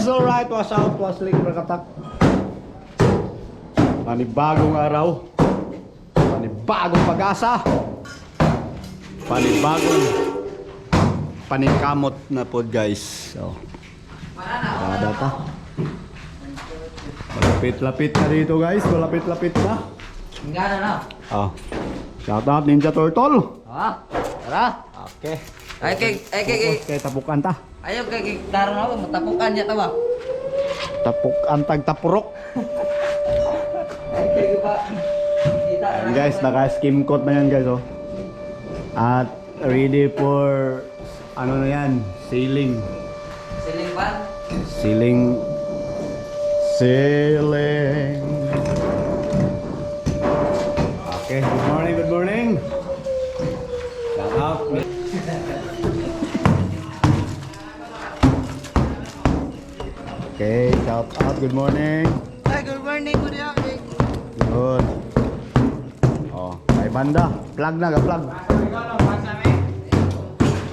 alright. Was out, was link, berkatak. Panibagong araw. Panibagong pag-asa. Panibagong paningkamot na po guys. So, kada ta. Malapit-lapit na dito guys. Malapit-lapit na. Enggak ada na. Oh. Shout out Ninja Turtle. Ah, tara. Okay. Ay Kay tapukan ta. ayo kay daron ako matapukan niya tawa. Tapukan tag tapurok. Ay ba. Ayan guys, naka-skim coat na yan guys oh. At ready for ano na yan, sailing. Siling ban. Sailing. Sailing. Okay, good morning, good morning. Shout out. Okay, shout out, good morning. Ay, good morning, good morning. Good. Oh, may banda. Plug na, ga-plug.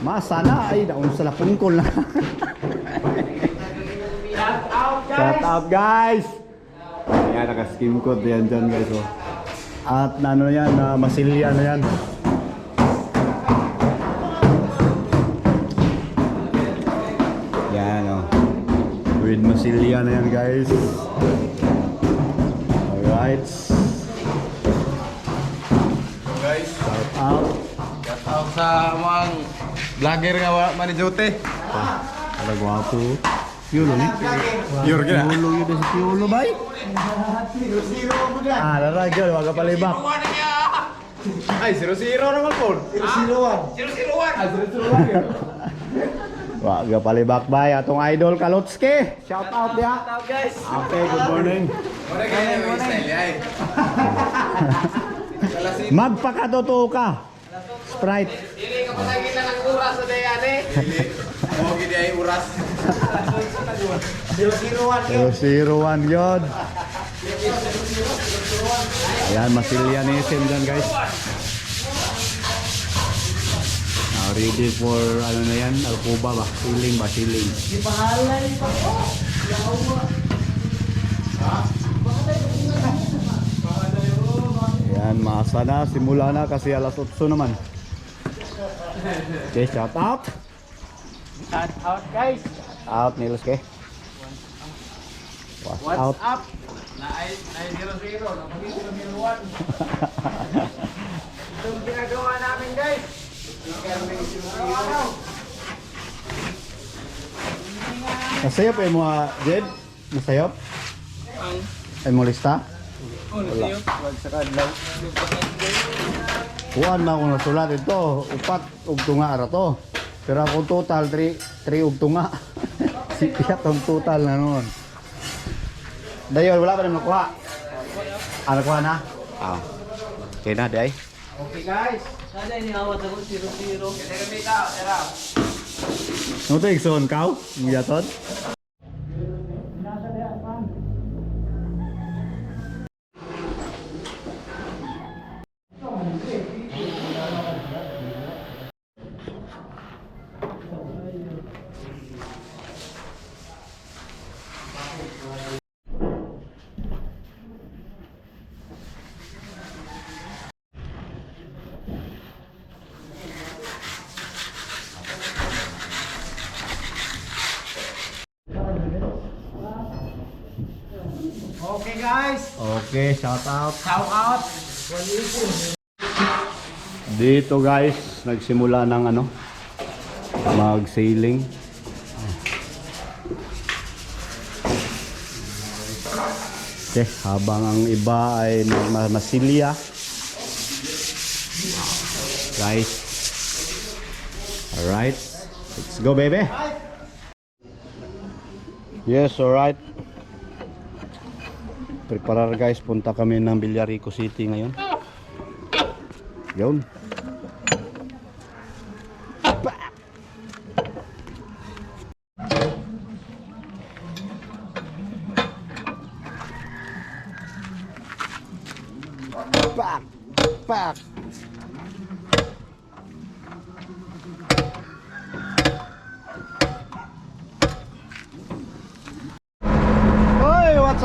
Masa na, ay, naun sa lapungkol na. Shout out guys. Ayan, naka-skim coat yan dyan guys oh. At ano yan, masilya na yan. Yan oh. With masilya na yan guys. Alright. Guys, Shout out. shout out sa mga vlogger nga wala man ni Jote. Ala guwapo. Piolo ni. Pure gina. Piolo yun sa piolo bay. Ah, laragyo, wag ka palibak. Ay, 0-0 naman po. 0-0-1. 0-0-1. Ah, 0-0-1. Wag ka palibak bay atong idol Kalotski. Shout out dia. Tahu guys. Okay, good morning. Ora kaya yung style ay. Magpakatotoo ka. Sprite. Dili ka palagi na ng oras sa dayane. Mo gid ay oras. 001 yun. Ayan, masilyanism dyan guys. Now ready for ano na yan, alcuba ba? Siling ba? Siling. Ayan, maasa na, simula na kasi alas 8 naman. Okay, shout out. Shout out guys. Out Nilos ke. What's Out. up? Na ay 0-0 na maging 0-1. Itong ginagawa namin guys. Nasayop ay mga Jed? Nasayop? Ay mo lista? Wala. Wag sa kadlaw. Kuan na akong nasulat ito. Upat ug tunga ara to. Pero akong total 3 ug tunga. Siya tong total na noon. Dayon wala pa rin makuha. Ano kuha na? Ah. Okay na day. Okay guys. Sada ini awat ako 0-0. Kaya kita, era. Ano to igsoon kaw? Muyaton? Okay guys. Okay, shout out. Shout out. Dito guys, nagsimula ng ano, mag-sailing. Okay, habang ang iba ay masilya. Guys. Alright. Let's go baby. Yes, alright. Preparar guys, punta kami ng Villarico City ngayon. Yun. Pak.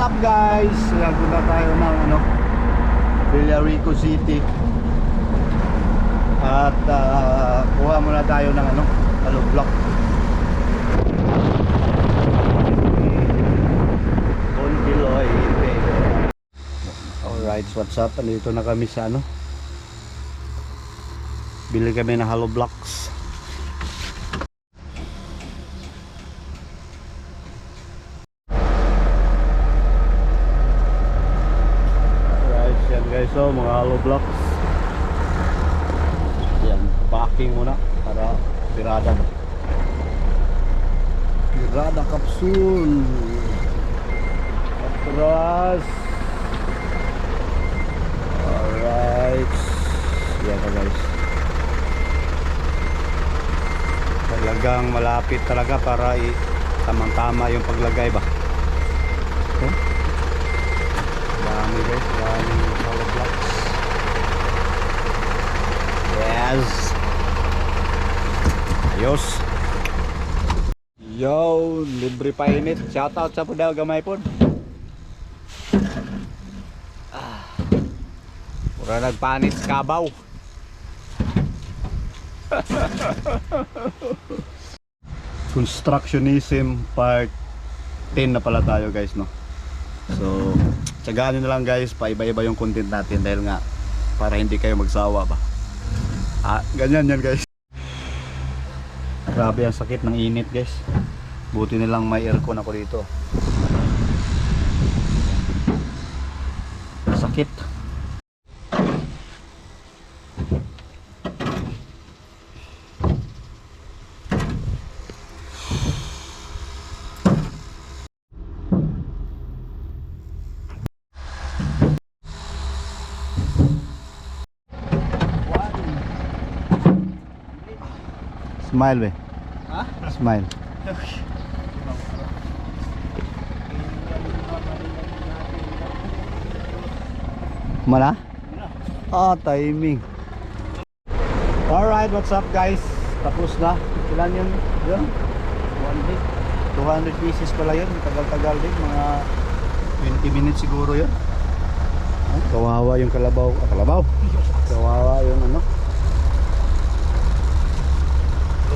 up guys? Yan, punta tayo ng ano, Villarico City. At kuha muna tayo ng ano, hollow block. Contiloy. Alright, what's up? Andito na kami sa ano, bili kami ng hollow blocks. Guys, so mga hollow blocks. Yan, packing muna para pirada kapsul. Atras. Alright. Yan na guys, talagang malapit talaga para tamang-tama yung paglagay ba. Okay? Dami guys, dami hollow blocks. Yes. Ayos. Yo, libre pa init. Shoutout sa Pudaw Gamay po. Pura nagpanit sa Kabaw. Constructionism part 10 na pala tayo guys, no? So tsagaan nyo na lang guys, paiba-iba yung content natin dahil nga para hindi kayo magsawa ba. Ganyan yan guys. Grabe ang sakit ng init guys. Buti nilang may aircon ako dito. Sakit. Smile be. Ha? Smile. Mana? Timing. Alright, what's up guys? Tapos na. Ilan yun? Yun? 200 pieces pala yun. Tagal-tagal din. Mga 20 minutes siguro yun. Kawawa yung kalabaw. Kalabaw? Kawawa yung ano.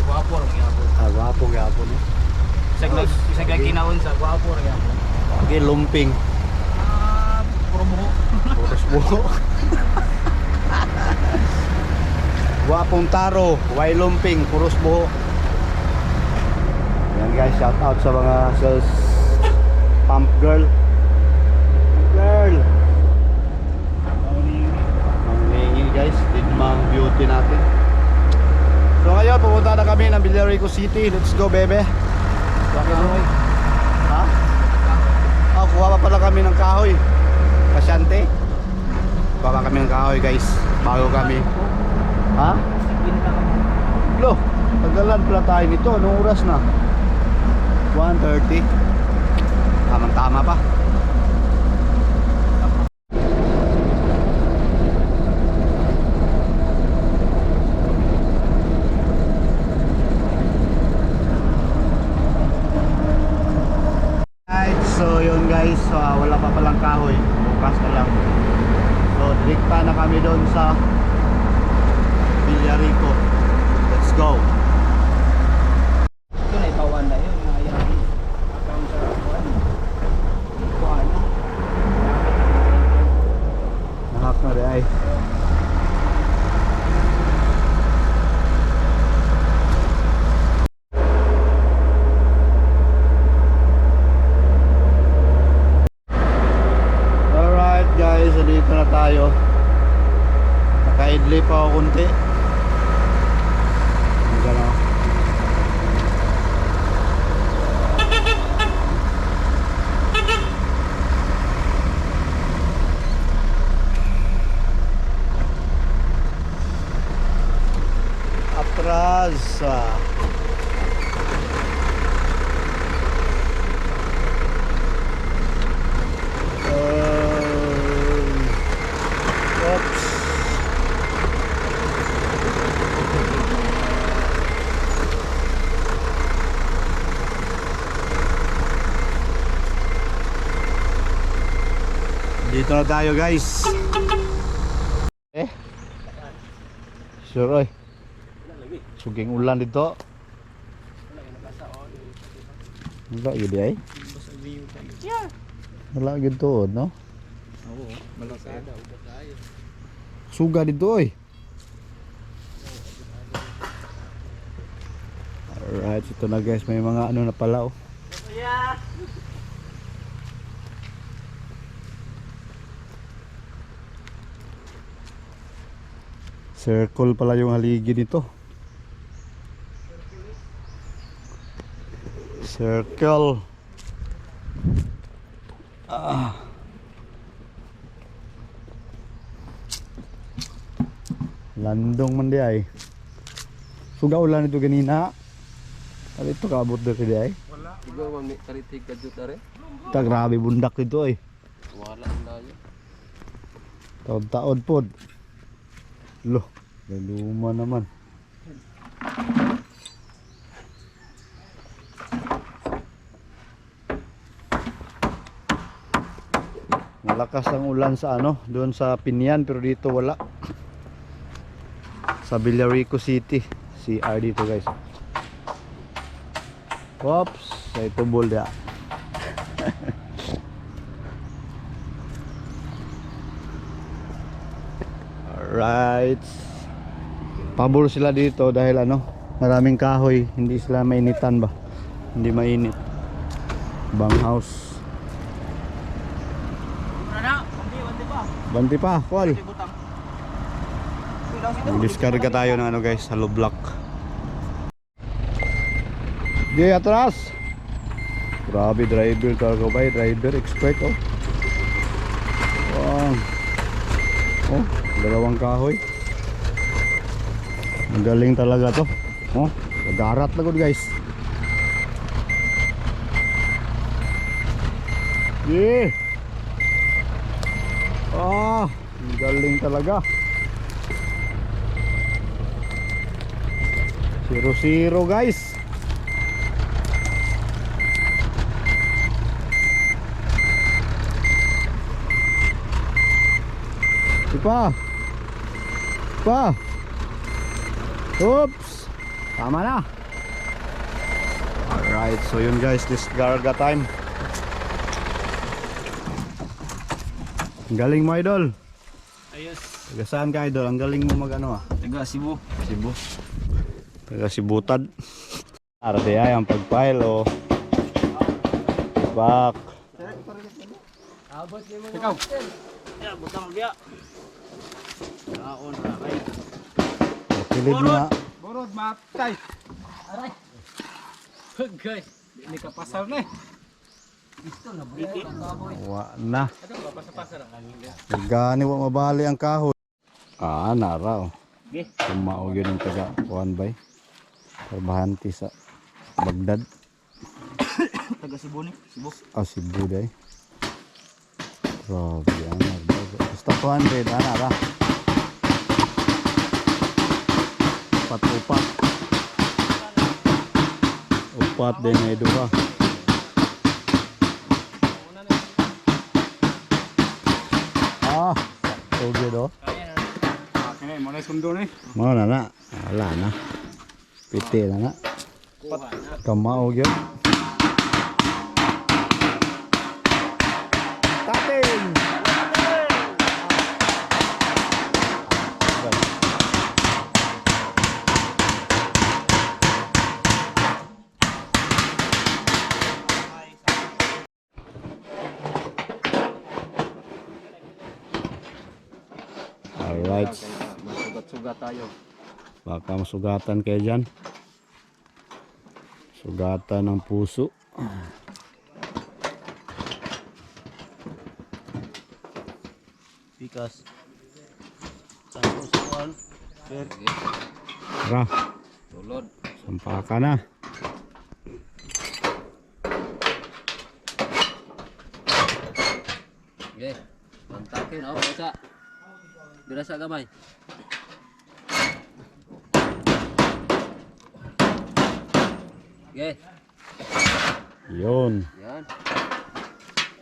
Guwapo rin yapon. Gwapo yapon eh. Isang kinaon sa guwapo rin yapon. Okay, lumping. Puro buho. Puros buho. Gwapong taro, way lumping, puros buho. Yan guys, shout out sa mga sales pump girl. Manglingi guys, tidmang beauty natin. So ngayon, pupunta na kami ng Villarico City. Let's go bebe. Ha? Kuha pa pala kami ng kahoy. Pasyante. Kuha pa kami ng kahoy guys, bago kami. Ha? Lo, tagalan pala tayo nito. Anong oras na? 1:30. Tamang-tama pa. So yun guys, wala pa palang kahoy. Bukas na lang. So direkta na kami doon sa Villarico. Let's go. Ito na ipawan na yun. Account sa kuwan. Kuwan. Nahak na rin ay. Guys, dito na tayo. Naka-idli pa ako kunti. Gano. Atras. Dito na tayo guys. Sure oy. Suging ulan dito. Wala gid ay. Wala gid to, no? Oo, malasada. Suga dito oy. Alright, ito na guys, may mga ano na pala oh. Circle pala yung haligi nito. Circle. Landong man di ay. Suga ulan ito ganina. Ano ito kaabot na di ay? Wala. Ikaw mami karitig ka jud are. Ta grabe bundak dito ay. Wala ang dayo. Taon-taon pod. Loh, luma naman. Malakas ang ulan sa ano, doon sa Pinyan pero dito wala. Sa Villarico City, CR dito guys. Oops, sa ito bolda. Alright. Pabor sila dito dahil ano, maraming kahoy, hindi sila mainitan ba? Hindi mainit. Bang house. Banti pa, call. Diskarga tayo ng ano guys, hollow block. Di atras. Grabe driver talaga ba? Driver expert oh. Wow. Oh, dalawang kahoy. Ang galing talaga to. Oh, nagarat na good guys. Yeah. Ah, ang galing talaga. 0-0 guys. Pa. Oops. Tama na. Alright, so yun guys, this garga time. Ang galing mo idol. Ayos. Taga saan ka idol? Ang galing mo mag ano ah? Taga Cebu. Cebu. Taga Sibutad. Arde ay ang pagpile o. Back. Abot mo. Ikaw. Ya, butang biya. Kaon ra kay. Kilid na. Borod matay. Aray. Guys, ini ka pasar na. Ito na buhay ang kahoy. Wa na. Ano ba pasapasa ra kanina? Gani wa mabali ang kahoy. Ah, nara oh. Ge. Kumaog yun yung taga kuhan bay. Trabahanti sa Bagdad. Taga Cebu ni, Cebu. Ah, Cebu day. Grabe ang nagbago. Basta 200, nara. Upat. Upat din na iduha. Ah, so good oh. Kaya mo na sundo ni. Mau na na. Wala na. Piti na na. Kamao gyud. Tating. Alright. Masugat-sugat tayo. Baka masugatan kayo dyan. Sugatan ng puso. Pikas. Tapos kuan. Tara, Tulod. sampaka na. Okay. Pantakin oh, bisa. Dirasa gamay. Okay. Yun. Yan.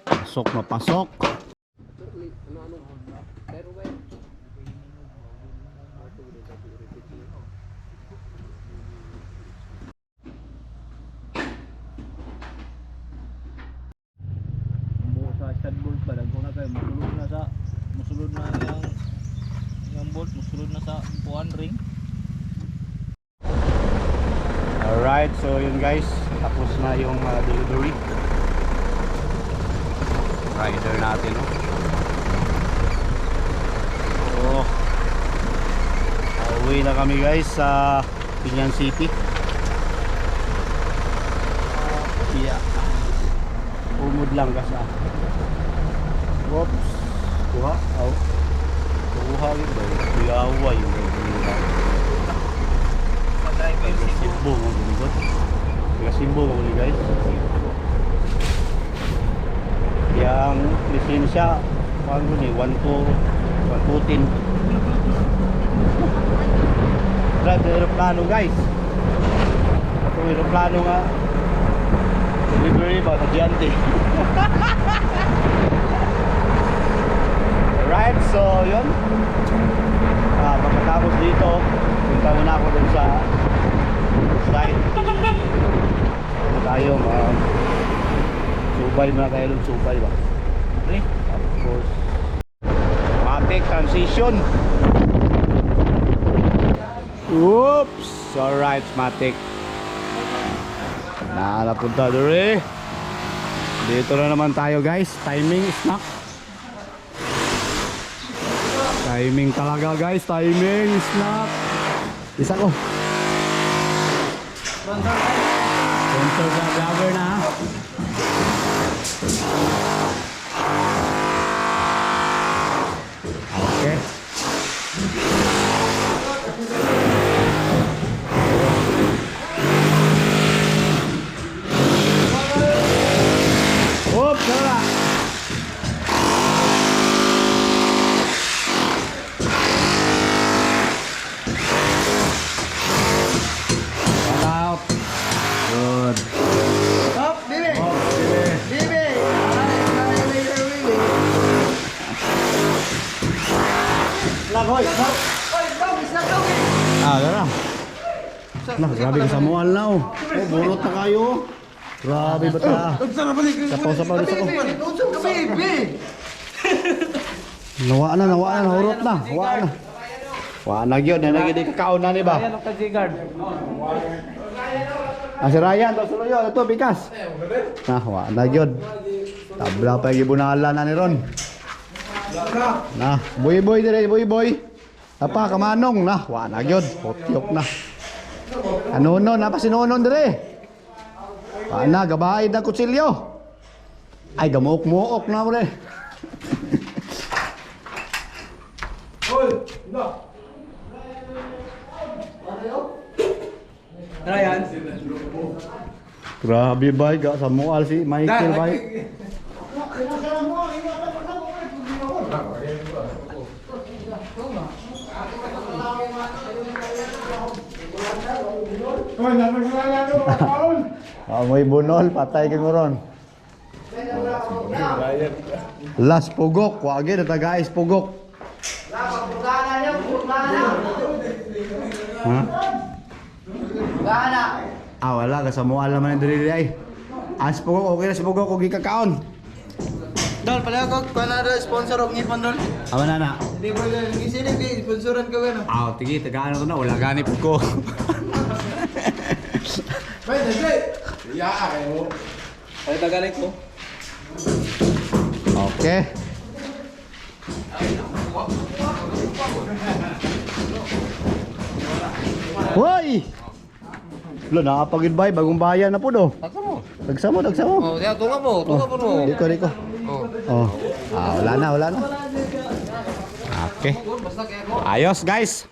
Pasok na pasok. Mo sa stud bolt ba dagko na kay musulod na yang bolt musulod na sa puan ring. Alright, so yun guys, tapos na yung delivery. Rider natin, no? So, uwi na kami guys sa Binyan City. Yeah. Umod lang kasi. Whoops. Kuha. Oh. Kuha yun ba? Biyawa yun. Simbo mo guligot. Simbo mo guys. Yang lisensya paano ni 114. Drive ng aeroplano guys. Itong aeroplano nga delivery ba tadyante. Right, so yun. Pagkatapos dito punta muna ako dun sa site. Tayo subay muna tayo dun, subay ba? Okay. Tapos matic transition. Oops! Alright, matic. Napunta doon. Dito na naman tayo guys. Timing snack. Timing talaga guys. Timing snack. Isa ko. Sponsor sa vlogger na ha. Okay. Oops, wala. One out. Good. Stop, Bibi! Oh, sige. Bibi! Lagoy. Oy, dog! Is not dog! Gara. Nah, grabe ka sa mual na oh. Oh, burot na kayo. Grabe ba ta? Sapaw sa pawis ako. Unsong ka, Bibi! Nawa na, nahurot na. Nawa na. Wa na gyud, na gid kakaon na ni ba? Ayan ang kajigard. Si Ryan to sulo yun, ito bikas. Wa na gyud. Tabla pa gibunalan na ni Ron. Nah, boy dire, boy. Apa kamanong na, wa na gyud. Potyok na. Ano na pa sinunon dire. Wa na gabay na kutsilyo. Ay gamuok-muok na pre. Ryan? Grabe bay, ga sa mual si Michael bay. Amoy bunol, patay ka ron. Las pugok, wagi na taga-is pugok. Ha? Wala ka sa mual naman yung dili ay. As pugok, okay na sa pugok, huwag ikakaon. Dol, pala ako, kung na sponsor og ngipon, Dol. Awa na na. Hindi mo lang, hindi, sponsoran ka ba, no? Tigi, tagaan ko na, wala ganip ko. Pwede, Jay! Iya, mo. Ay, tagalik ko. Okay. Hoy! Lo, nakapag-goodbye, bagong bayan na po do. Taksa mo. Dagsamo. Oh, ya, tunga mo no. Diko. Oh. Wala na. Okay. Basta kaya ko. Ayos guys.